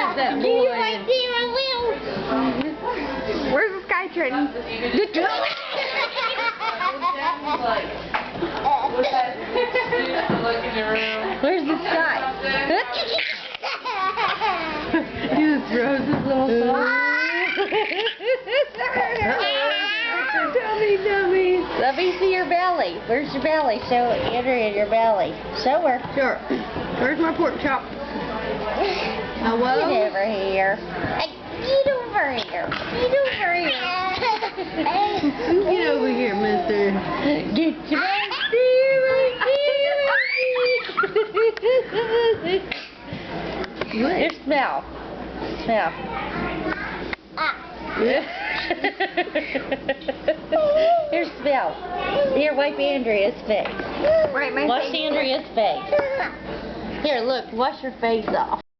at that You boy. right there, I will. Where's the sky training? Where's the sky? He just throws his little Dummy. Let me see your belly. Where's your belly? Show Andrea your belly. Show her. Sure. Where's my pork chop? Hello? Get over here. Hey, get over here. Get over here. Get over here, mister. Get your right there. Here, smell. Smell. Here, smell. Here, wipe Andrea's face. Right, my Wash Andrea's face. Here, look. Wash your face off.